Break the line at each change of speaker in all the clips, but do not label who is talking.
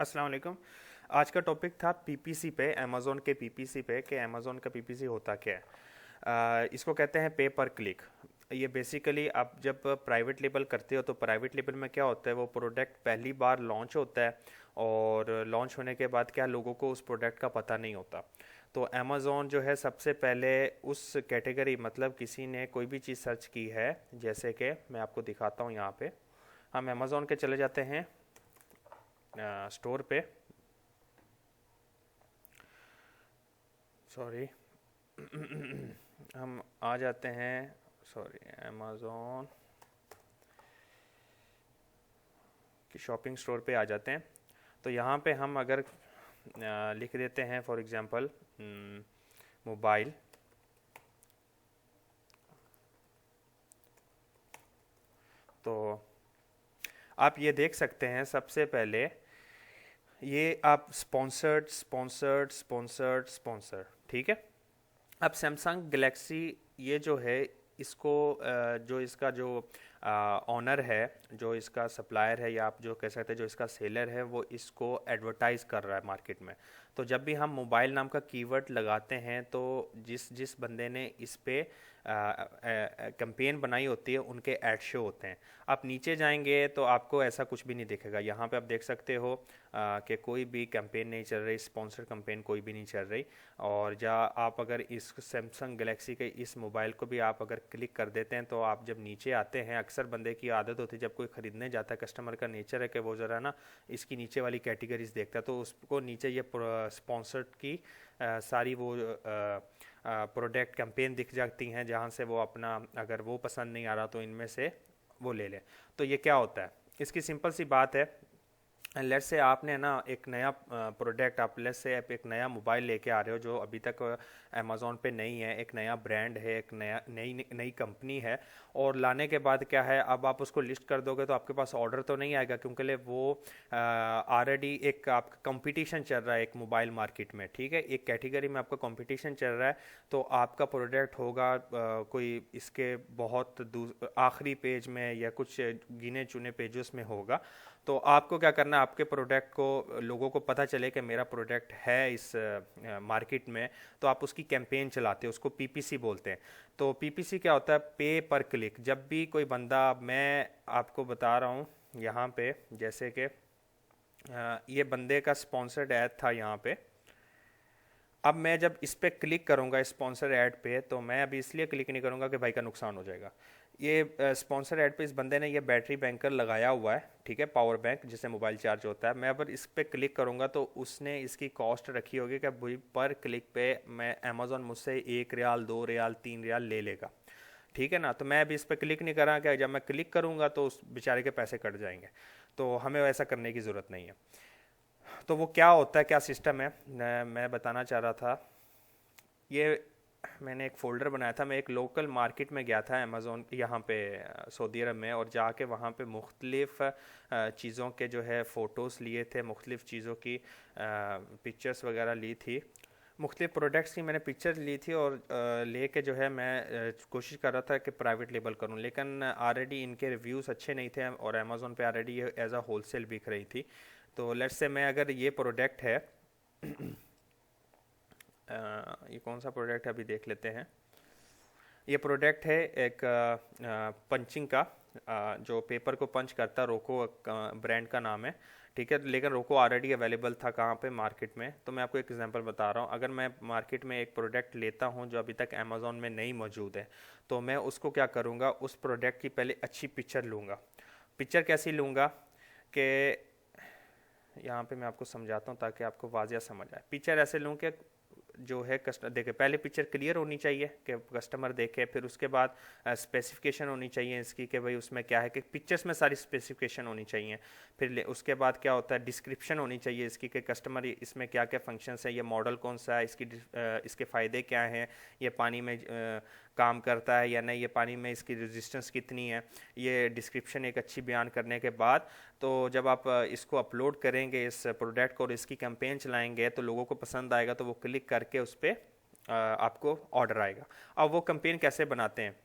अस्सलाम वालेकुम। आज का टॉपिक था पीपीसी पे, अमेज़ॉन के पीपीसी पे कि अमेज़ॉन का पीपीसी होता क्या है। इसको कहते हैं पे पर क्लिक। ये बेसिकली आप जब प्राइवेट लेबल करते हो तो प्राइवेट लेबल में क्या होता है, वो प्रोडक्ट पहली बार लॉन्च होता है और लॉन्च होने के बाद क्या लोगों को उस प्रोडक्ट का पता नहीं होता। तो अमेज़ॉन जो है सबसे पहले उस कैटेगरी, मतलब किसी ने कोई भी चीज़ सर्च की है, जैसे कि मैं आपको दिखाता हूँ यहाँ पे। हम अमेज़ॉन के चले जाते हैं स्टोर पे। सॉरी, हम आ जाते हैं, सॉरी, अमेज़ॉन की शॉपिंग स्टोर पे आ जाते हैं। तो यहाँ पे हम अगर लिख देते हैं फॉर एग्जांपल मोबाइल, तो आप ये देख सकते हैं सबसे पहले ये आप स्पॉन्सर्ड स्पॉन्सर्ड स्पॉन्सर्ड स्पॉन्सर, ठीक है। अब सैमसंग गैलेक्सी ये जो है, इसको जो इसका जो ऑनर है, जो इसका सप्लायर है, या आप जो कह सकते हैं जो इसका सेलर है, वो इसको एडवर्टाइज कर रहा है मार्केट में। तो जब भी हम मोबाइल नाम का कीवर्ड लगाते हैं तो जिस जिस बंदे ने इस पे कैंपेन बनाई होती है उनके ऐड शो होते हैं। आप नीचे जाएंगे तो आपको ऐसा कुछ भी नहीं दिखेगा। यहाँ पे आप देख सकते हो कि कोई भी कैंपेन नहीं चल रही, स्पॉन्सर कैंपेन कोई भी नहीं चल रही। और या आप अगर इस सैमसंग गैलेक्सी के इस मोबाइल को भी आप अगर क्लिक कर देते हैं तो आप जब नीचे आते हैं, अक्सर बंदे की आदत होती है जब कोई ख़रीदने जाता है, कस्टमर का नेचर है कि वो ज़रा ना इसकी नीचे वाली कैटेगरीज देखता है, तो उसको नीचे ये स्पॉन्सर्ड की सारी वो प्रोडक्ट कैंपेन दिख जाती हैं, जहाँ से वो अपना, अगर वो पसंद नहीं आ रहा तो इनमें से वो ले लें। तो ये क्या होता है, इसकी सिंपल सी बात है। लेट्स से आपने ना एक नया प्रोडक्ट, आप लेट्स से आप एक नया मोबाइल लेके आ रहे हो जो अभी तक अमेज़ॉन पे नहीं है, एक नया ब्रांड है, एक नया नई नई कंपनी है। और लाने के बाद क्या है, अब आप उसको लिस्ट कर दोगे तो आपके पास ऑर्डर तो नहीं आएगा, क्योंकि वो ऑलरेडी एक आपका कंपटीशन चल रहा है एक मोबाइल मार्केट में, ठीक है। एक कैटेगरी में आपका कंपटीशन चल रहा है, तो आपका प्रोडक्ट होगा कोई इसके बहुत आखिरी पेज में या कुछ गिने चुने पेजेस में होगा। तो आपको क्या करना है, आपके प्रोडक्ट को लोगों को पता चले कि मेरा प्रोडक्ट है इस मार्केट में, तो आप उसकी कैंपेन चलाते हैं, उसको पीपीसी बोलते हैं। तो पीपीसी क्या होता है, पे पर क्लिक। जब भी कोई बंदा, मैं आपको बता रहा हूँ यहाँ पे, जैसे कि ये बंदे का स्पॉन्सर्ड ऐड था यहाँ पे। अब मैं जब इस पे क्लिक करूंगा स्पॉन्सर ऐड पे, तो मैं अभी इसलिए क्लिक नहीं करूंगा कि भाई का नुकसान हो जाएगा। ये स्पॉन्सर ऐड पे इस बंदे ने ये बैटरी बैंकर लगाया हुआ है, ठीक है, पावर बैंक जिससे मोबाइल चार्ज होता है। मैं अगर इस पे क्लिक करूंगा तो उसने इसकी कॉस्ट रखी होगी कि भाई पर क्लिक पे मैं अमेज़ॉन मुझसे 1 रियाल, 2 रियाल, 3 रियाल ले लेगा, ठीक है ना। तो मैं अभी इस पर क्लिक नहीं करा कि जब मैं क्लिक करूंगा तो उस बेचारे के पैसे कट जाएंगे। तो हमें वैसा करने की ज़रूरत नहीं है। तो वो क्या होता है, क्या सिस्टम है, मैं बताना चाह रहा था। ये मैंने एक फ़ोल्डर बनाया था, मैं एक लोकल मार्केट में गया था अमेज़ोन यहाँ पे सऊदी अरब में, और जाके वहाँ पे मुख्तलिफ़ चीज़ों के जो है फ़ोटोज़ लिए थे, मुख्तलिफ़ चीज़ों की पिक्चर्स वगैरह ली थी, मुख्तलिफ़ प्रोडक्ट्स की मैंने पिक्चर ली थी। और लेके जो है मैं कोशिश कर रहा था कि प्राइवेट लेबल करूं, लेकिन ऑलरेडी इनके रिव्यूज़ अच्छे नहीं थे और अमेज़ोन पे ऑलरेडी ये एज अ होलसेल बिक रही थी। तो लेट्स से मैं अगर ये प्रोडक्ट है ये कौन सा प्रोडक्ट है अभी देख लेते हैं। ये प्रोडक्ट है एक पंचिंग का, जो पेपर को पंच करता, रोको ब्रांड का नाम है, ठीक है। लेकिन रोको ऑलरेडी अवेलेबल था कहाँ पे, मार्केट में। तो मैं आपको एक एग्जांपल बता रहा हूँ, अगर मैं मार्केट में एक प्रोडक्ट लेता हूँ जो अभी तक अमेज़ॉन में नहीं मौजूद है, तो मैं उसको क्या करूँगा, उस प्रोडक्ट की पहले अच्छी पिक्चर लूँगा। पिक्चर कैसी लूँगा कि यहाँ पे मैं आपको समझाता हूँ ताकि आपको वाजिया समझ आए। पिक्चर ऐसे लूँ कि जो है कस्टमर देखे, पहले पिक्चर क्लियर होनी चाहिए कि कस्टमर देखे, फिर उसके बाद स्पेसिफिकेशन होनी चाहिए इसकी कि भाई उसमें क्या है, कि पिक्चर्स में सारी स्पेसिफिकेशन होनी चाहिए। फिर उसके बाद क्या होता है, डिस्क्रिप्शन होनी चाहिए इसकी कि कस्टमर इसमें क्या क्या फंक्शंस है, ये मॉडल कौन सा है, इसके फ़ायदे क्या हैं, ये पानी में काम करता है या नहीं, ये पानी में इसकी रेजिस्टेंस कितनी है। ये डिस्क्रिप्शन एक अच्छी बयान करने के बाद, तो जब आप इसको अपलोड करेंगे इस प्रोडक्ट को और इसकी कैंपेन चलाएंगे तो लोगों को पसंद आएगा, तो वो क्लिक करके उस पर आपको ऑर्डर आएगा। अब वो कैंपेन कैसे बनाते हैं,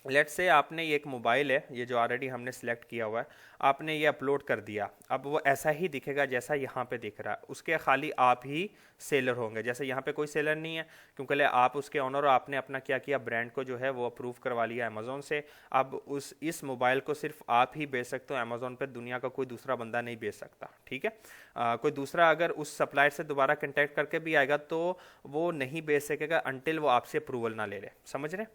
लेट्स से आपने ये एक मोबाइल है, ये जो ऑलरेडी हमने सेलेक्ट किया हुआ है, आपने ये अपलोड कर दिया। अब वो ऐसा ही दिखेगा जैसा यहाँ पे दिख रहा है, उसके खाली आप ही सेलर होंगे। जैसे यहाँ पे कोई सेलर नहीं है क्योंकि आप उसके ऑनर हो, आपने अपना क्या किया, ब्रांड को जो है वो अप्रूव करवा लिया अमेज़ोन से। अब उस इस मोबाइल को सिर्फ आप ही बेच सकते हो अमेज़ोन पे, दुनिया का कोई दूसरा बंदा नहीं बेच सकता, ठीक है। कोई दूसरा अगर उस सप्लायर से दोबारा कंटेक्ट करके भी आएगा तो वो नहीं बेच सकेगा अनटिल वो आपसे अप्रूवल ना ले ले, समझ रहे।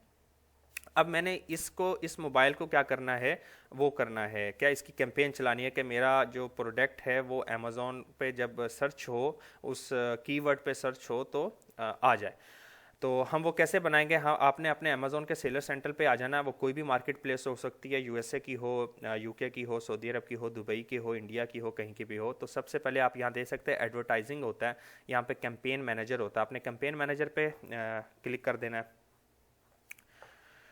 अब मैंने इस मोबाइल को क्या करना है, वो करना है क्या, इसकी कैंपेन चलानी है कि मेरा जो प्रोडक्ट है वो अमेज़ोन पे जब सर्च हो, उस कीवर्ड पे सर्च हो तो आ जाए। तो हम वो कैसे बनाएंगे, हाँ आपने अपने अमेज़ोन के सेलर सेंटर पे आ जाना है। वो कोई भी मार्केट प्लेस हो सकती है, यूएसए की हो, यूके की हो, सऊदी अरब की हो, दुबई की हो, इंडिया की हो, कहीं की भी हो। तो सबसे पहले आप यहाँ देख सकते हैं एडवर्टाइजिंग होता है, यहाँ पे कैंपेन मैनेजर होता है। आपने कैंपेन मैनेजर पे क्लिक कर देना है।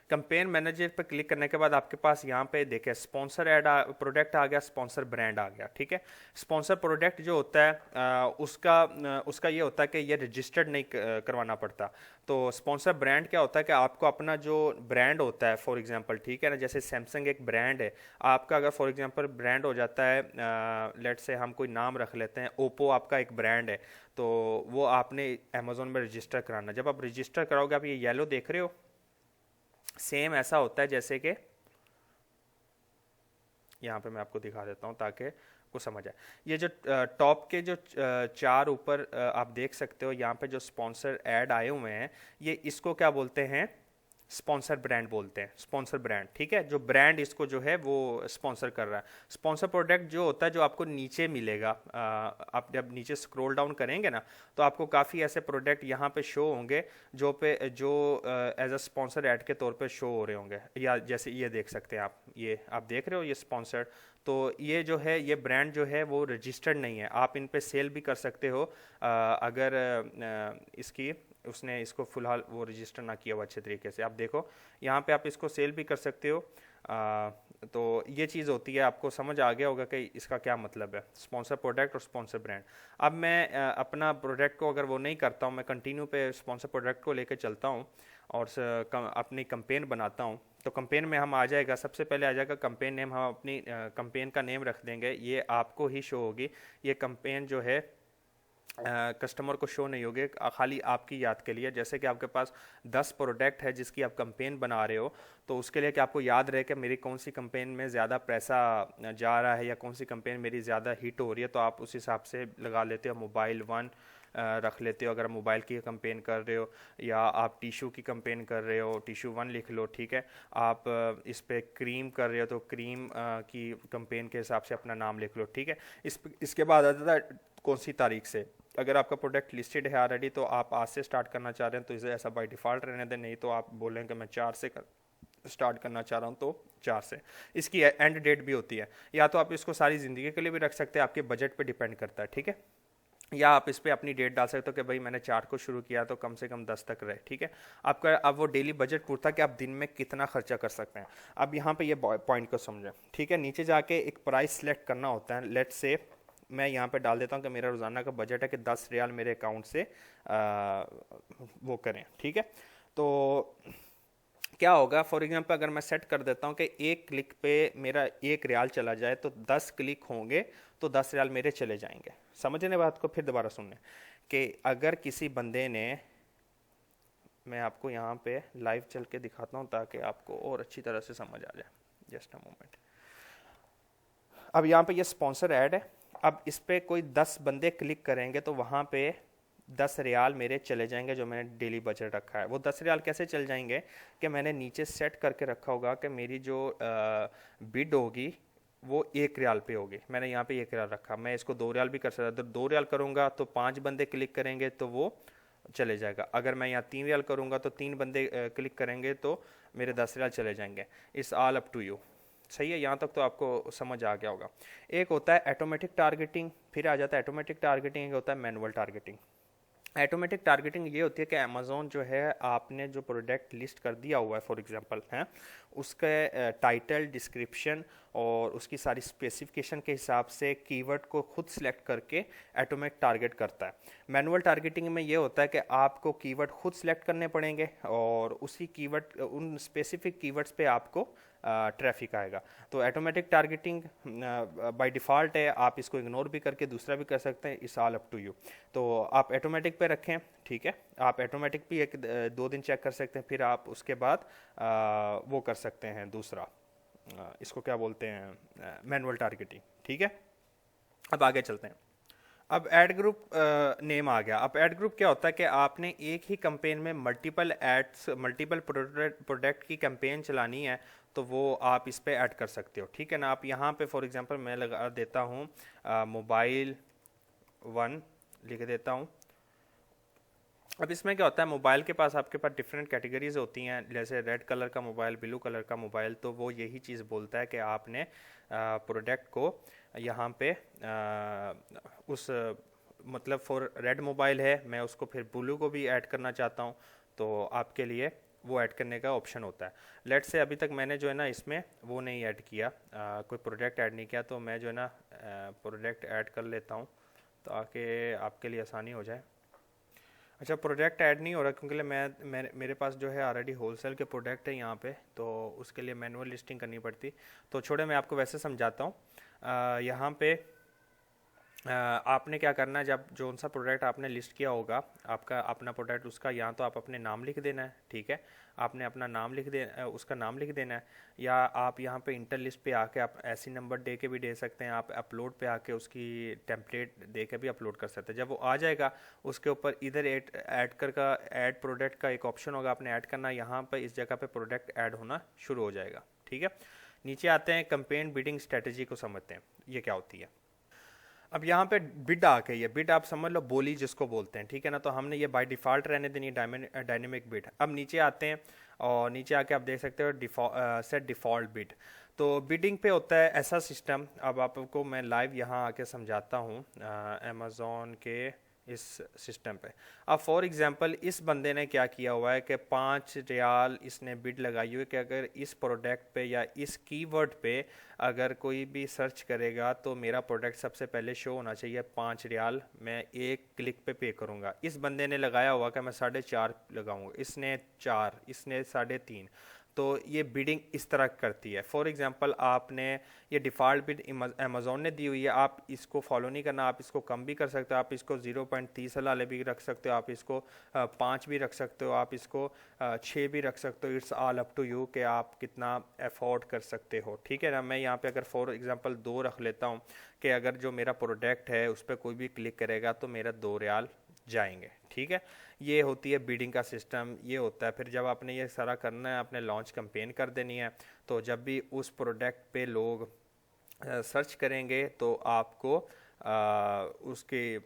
कंपेन मैनेजर पर क्लिक करने के बाद आपके पास यहाँ पे देखें स्पॉन्सर ऐड प्रोडक्ट आ गया, स्पॉन्सर ब्रांड आ गया, ठीक है। स्पॉन्सर प्रोडक्ट जो होता है उसका ये होता है कि ये रजिस्टर्ड नहीं करवाना पड़ता। तो स्पॉन्सर ब्रांड क्या होता है कि आपको अपना जो ब्रांड होता है, फॉर एग्जांपल, ठीक है ना, जैसे सैमसंग एक ब्रांड है आपका, अगर फॉर एग्जांपल ब्रांड हो जाता है, लेट से हम कोई नाम रख लेते हैं, ओप्पो आपका एक ब्रांड है, तो वो आपने अमेजोन में रजिस्टर कराना। जब आप रजिस्टर कराओगे, आप ये येलो देख रहे हो, सेम ऐसा होता है जैसे कि यहाँ पे मैं आपको दिखा देता हूँ ताकि को समझ आए। ये जो टॉप के जो चार ऊपर आप देख सकते हो, यहाँ पे जो स्पॉन्सर ऐड आए हुए हैं, ये इसको क्या बोलते हैं, स्पॉन्सर ब्रांड बोलते हैं, स्पॉन्सर ब्रांड, ठीक है। जो ब्रांड इसको जो है वो स्पॉन्सर कर रहा है। स्पॉन्सर प्रोडक्ट जो होता है जो आपको नीचे मिलेगा, आप जब नीचे स्क्रॉल डाउन करेंगे ना तो आपको काफ़ी ऐसे प्रोडक्ट यहाँ पे शो होंगे जो एज अ स्पॉन्सर ऐड के तौर पे शो हो रहे होंगे। या जैसे ये देख सकते हैं आप देख रहे हो ये स्पॉन्सर्ड। तो ये जो है ये ब्रांड जो है वो रजिस्टर्ड नहीं है, आप इन पे सेल भी कर सकते हो अगर इसकी उसने इसको फिलहाल वो रजिस्टर ना किया हुआ अच्छे तरीके से। आप देखो यहाँ पे आप इसको सेल भी कर सकते हो। तो ये चीज़ होती है, आपको समझ आ गया होगा कि इसका क्या मतलब है, स्पॉन्सर प्रोडक्ट और स्पॉन्सर ब्रांड। अब मैं अपना प्रोडक्ट को अगर वो नहीं करता हूँ, मैं कंटिन्यू पे स्पॉन्सर प्रोडक्ट को लेकर चलता हूँ और अपनी कंपेन बनाता हूँ। तो कंपेन में हम आ जाएगा, सबसे पहले आ जाएगा कंपेन नेम, हम अपनी कंपेन का नेम रख देंगे, ये आपको ही शो होगी। ये कंपेन जो है कस्टमर को शो नहीं होगे, खाली आपकी याद के लिए। जैसे कि आपके पास 10 प्रोडक्ट है जिसकी आप कंपेन बना रहे हो, तो उसके लिए कि आपको याद रहे कि मेरी कौन सी कंपेन में ज़्यादा पैसा जा रहा है या कौन सी कंपेन मेरी ज़्यादा हिट हो रही है, तो आप उस हिसाब से लगा लेते हो। मोबाइल 1 रख लेते हो अगर मोबाइल की कंपेन कर रहे हो, या आप टिशू की कंपेन कर रहे हो, टिशू 1 लिख लो, ठीक है। आप इस पे क्रीम कर रहे हो तो क्रीम की कंपेन के हिसाब से अपना नाम लिख लो, ठीक है। इसके बाद आ जाता है कौन सी तारीख से। अगर आपका प्रोडक्ट लिस्टेड है ऑलरेडी तो आप आज से स्टार्ट करना चाह रहे हैं तो इसे ऐसा बाय डिफ़ॉल्ट रहने दें, नहीं तो आप बोलें कि मैं 4 से स्टार्ट करना चाह रहा हूँ तो 4 से। इसकी एंड डेट भी होती है, या तो आप इसको सारी ज़िंदगी के लिए भी रख सकते हैं, आपके बजट पे डिपेंड करता है, ठीक है। या आप इस पर अपनी डेट डाल सकते हो कि भाई मैंने 4 को शुरू किया तो कम से कम 10 तक रहे, ठीक है। आपका अब वो डेली बजट पूछता है कि आप दिन में कितना खर्चा कर सकते हैं। अब यहाँ पे ये पॉइंट को समझें, ठीक है। नीचे जाके एक प्राइस सेलेक्ट करना होता है। लेट्स से मैं यहाँ पे डाल देता हूँ कि मेरा रोज़ाना का बजट है कि 10 रियाल मेरे अकाउंट से वो करें, ठीक है। तो क्या होगा, फॉर एग्जांपल अगर मैं सेट कर देता हूँ कि एक क्लिक पे मेरा 1 रियाल चला जाए तो 10 क्लिक होंगे तो 10 रियाल मेरे चले जाएंगे। समझने बात को फिर दोबारा सुनने कि अगर किसी बंदे ने, मैं आपको यहाँ पे लाइव चल के दिखाता हूँ ताकि आपको और अच्छी तरह से समझ आ जाए। Just a moment. अब यहाँ पे ये स्पॉन्सर ऐड है, अब इस पर कोई 10 बंदे क्लिक करेंगे तो वहाँ पे 10 रियाल मेरे चले जाएंगे जो मैंने डेली बजट रखा है। वो 10 रियाल कैसे चल जाएंगे कि मैंने नीचे सेट करके रखा होगा कि मेरी जो बिड होगी वो 1 रियाल पे होगी। मैंने यहाँ पे 1 रियाल रखा, मैं इसको 2 रियाल भी कर सकता, तो 2 रियाल करूँगा तो 5 बंदे क्लिक करेंगे तो वो चले जाएगा। अगर मैं यहाँ 3 रियाल करूँगा तो 3 बंदे क्लिक करेंगे तो मेरे 10 रियाल चले जाएंगे। It's all up to you. सही है, यहाँ तक तो आपको समझ आ गया होगा। एक होता है ऑटोमेटिक टारगेटिंग, फिर आ जाता है ऑटोमेटिक टारगेटिंग, एक होता है मैनुअल टारगेटिंग। ऑटोमेटिक टारगेटिंग ये होती है कि अमेज़ॉन जो है आपने जो प्रोडक्ट लिस्ट कर दिया हुआ है फॉर एग्जांपल है, उसके टाइटल, डिस्क्रिप्शन और उसकी सारी स्पेसिफिकेशन के हिसाब से कीवर्ड को खुद सिलेक्ट करके ऑटोमेटिक टारगेट करता है। मैनुअल टारगेटिंग में ये होता है कि आपको कीवर्ड खुद सिलेक्ट करने पड़ेंगे और उसी कीवर्ड, उन स्पेसिफिक कीवर्ड्स पे आपको ट्रैफिक आएगा। तो ऑटोमेटिक टारगेटिंग बाय डिफ़ॉल्ट है, आप इसको इग्नोर भी करके दूसरा भी कर सकते हैं, it's all up to you. तो आप ऑटोमेटिक पे रखें, ठीक है। आप ऑटोमेटिक भी 1-2 दिन चेक कर सकते हैं, फिर आप उसके बाद वो कर सकते हैं दूसरा, इसको क्या बोलते हैं, मैनुअल टारगेटिंग, ठीक है। अब आगे चलते हैं। अब एड ग्रुप नेम आ गया। अब एड ग्रुप क्या होता है कि आपने एक ही कैंपेन में मल्टीपल एड्स, मल्टीपल प्रोडक्ट की कैंपेन चलानी है, तो वो आप इस पे ऐड कर सकते हो, ठीक है ना। आप यहाँ पे फॉर एग्जांपल मैं लगा देता हूँ मोबाइल 1 लिख देता हूँ। अब इसमें क्या होता है, मोबाइल के पास आपके पास डिफरेंट कैटेगरीज होती हैं, जैसे रेड कलर का मोबाइल, ब्लू कलर का मोबाइल। तो वो यही चीज़ बोलता है कि आपने प्रोडक्ट को यहाँ पे उस मतलब फॉर रेड मोबाइल है, मैं उसको फिर ब्लू को भी ऐड करना चाहता हूँ, तो आपके लिए वो ऐड करने का ऑप्शन होता है। लेट से अभी तक मैंने जो है ना इसमें वो नहीं ऐड किया, कोई प्रोडक्ट ऐड नहीं किया, तो मैं जो है ना प्रोडक्ट ऐड कर लेता हूँ ताकि आपके लिए आसानी हो जाए। अच्छा, प्रोडक्ट ऐड नहीं हो रहा क्योंकि मेरे पास जो है ऑलरेडी होलसेल के प्रोडक्ट है यहाँ पे, तो उसके लिए मैनुअल लिस्टिंग करनी पड़ती। तो छोड़े, मैं आपको वैसे समझाता हूँ। यहाँ पे आपने क्या करना है, जब जो सा प्रोडक्ट आपने लिस्ट किया होगा, आपका अपना प्रोडक्ट, उसका यहाँ तो आप अपने नाम लिख देना है, ठीक है। आपने अपना नाम लिख दे उसका नाम लिख देना है, या आप यहाँ पे इंटर लिस्ट पे आके आप ऐसी नंबर दे के भी दे सकते हैं, आप अपलोड पे आके उसकी टेम्पलेट दे के भी अपलोड कर सकते हैं। जब वो आ जाएगा, उसके ऊपर इधर ऐड कर का ऐड प्रोडक्ट का एक ऑप्शन होगा, आपने ऐड करना, यहाँ पर इस जगह पे प्रोडक्ट ऐड होना शुरू हो जाएगा, ठीक है। नीचे आते हैं, कैंपेन बिडिंग स्ट्रेटेजी को समझते हैं, ये क्या होती है। अब यहाँ पे बिड आ गई है। बिड आप समझ लो बोली जिसको बोलते हैं, ठीक है ना। तो हमने ये बाय डिफ़ॉल्ट रहने देनी, डायनेमिक बिड। अब नीचे आते हैं और नीचे आके आप देख सकते हो सेट डिफ़ॉल्ट बिड। तो बिडिंग पे होता है ऐसा सिस्टम, अब आपको मैं लाइव यहाँ आके समझाता हूँ अमेज़ॉन के इस सिस्टम पे। अब फॉर एग्जांपल इस बंदे ने क्या किया हुआ है कि 5 रियाल इसने बिड लगाई हुई है कि अगर इस प्रोडक्ट पे या इस कीवर्ड पे अगर कोई भी सर्च करेगा तो मेरा प्रोडक्ट सबसे पहले शो होना चाहिए 5 रियाल, मैं 1 क्लिक पे करूँगा। इस बंदे ने लगाया हुआ कि मैं 4.5 लगाऊंगा, इसने 4, इसने 3.5। तो ये बिडिंग इस तरह करती है। फॉर एग्जांपल आपने ये डिफ़ॉल्ट बिड अमेज़ॉन ने दी हुई है, आप इसको फॉलो नहीं करना, आप इसको कम भी कर सकते हो, आप इसको 0.30 वाले भी रख सकते हो, आप इसको 5 भी रख सकते हो, आप इसको 6 भी रख सकते हो। It's all up to you कि आप कितना अफोर्ड कर सकते हो, ठीक है ना। मैं यहाँ पे अगर फॉर एग्जांपल 2 रख लेता हूँ कि अगर जो मेरा प्रोडक्ट है उस पर कोई भी क्लिक करेगा तो मेरा 2 रियाल जाएंगे, ठीक है। ये होती है बीडिंग का सिस्टम, ये होता है। फिर जब आपने ये सारा करना है, आपने लॉन्च कैंपेन कर देनी है, तो जब भी उस प्रोडक्ट पे लोग सर्च करेंगे तो आपको उसके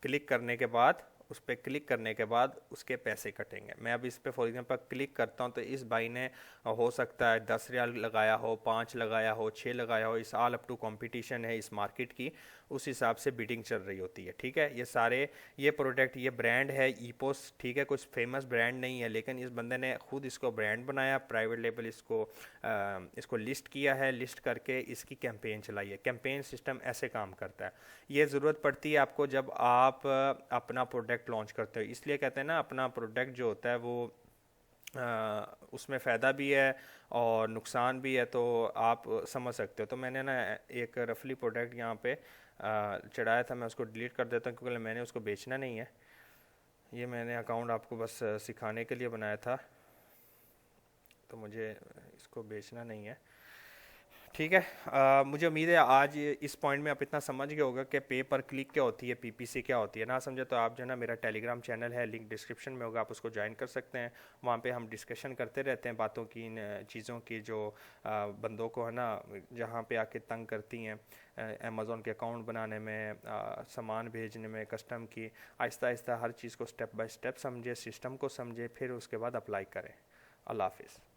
क्लिक करने के बाद, उस पर क्लिक करने के बाद उसके पैसे कटेंगे। मैं अब इस पे फॉर एग्जांपल क्लिक करता हूँ तो इस भाई ने हो सकता है 10 रियाल लगाया हो, 5 लगाया हो, 6 लगाया हो। इस ऑल अप टू कंपटीशन है इस मार्केट की, उस हिसाब से बिडिंग चल रही होती है, ठीक है। ये सारे ये प्रोडक्ट, ये ब्रांड है ईपोस, ठीक है, कुछ फेमस ब्रांड नहीं है, लेकिन इस बंदे ने खुद इसको ब्रांड बनाया, प्राइवेट लेबल इसको लिस्ट किया है, लिस्ट करके इसकी कैंपेन चलाई है। कैंपेन सिस्टम ऐसे काम करता है। ये ज़रूरत पड़ती है आपको जब आप अपना प्रोडक्ट लॉन्च करते हो, इसलिए कहते हैं ना अपना प्रोडक्ट जो होता है वो उसमें फ़ायदा भी है और नुकसान भी है, तो आप समझ सकते हो। तो मैंने ना एक रफली प्रोडक्ट यहाँ पे चढ़ाया था, मैं उसको डिलीट कर देता हूँ क्योंकि मैंने उसको बेचना नहीं है। ये मैंने अकाउंट आपको बस सिखाने के लिए बनाया था, तो मुझे इसको बेचना नहीं है, ठीक है। मुझे उम्मीद है आज इस पॉइंट में आप इतना समझ गए होगा कि पे पर क्लिक क्या होती है, पीपीसी क्या होती है। ना समझे तो आप जो है ना मेरा टेलीग्राम चैनल है, लिंक डिस्क्रिप्शन में होगा, आप उसको ज्वाइन कर सकते हैं। वहाँ पे हम डिस्कशन करते रहते हैं बातों की, इन चीज़ों की जो बंदों को है ना जहाँ पे आके तंग करती हैं अमेज़ॉन के अकाउंट बनाने में, सामान भेजने में, कस्टम की। आहिस्ता आहिस्ता हर चीज़ को स्टेप बाय स्टेप समझे, सिस्टम को समझे, फिर उसके बाद अप्लाई करें। अल्लाह हाफिज़।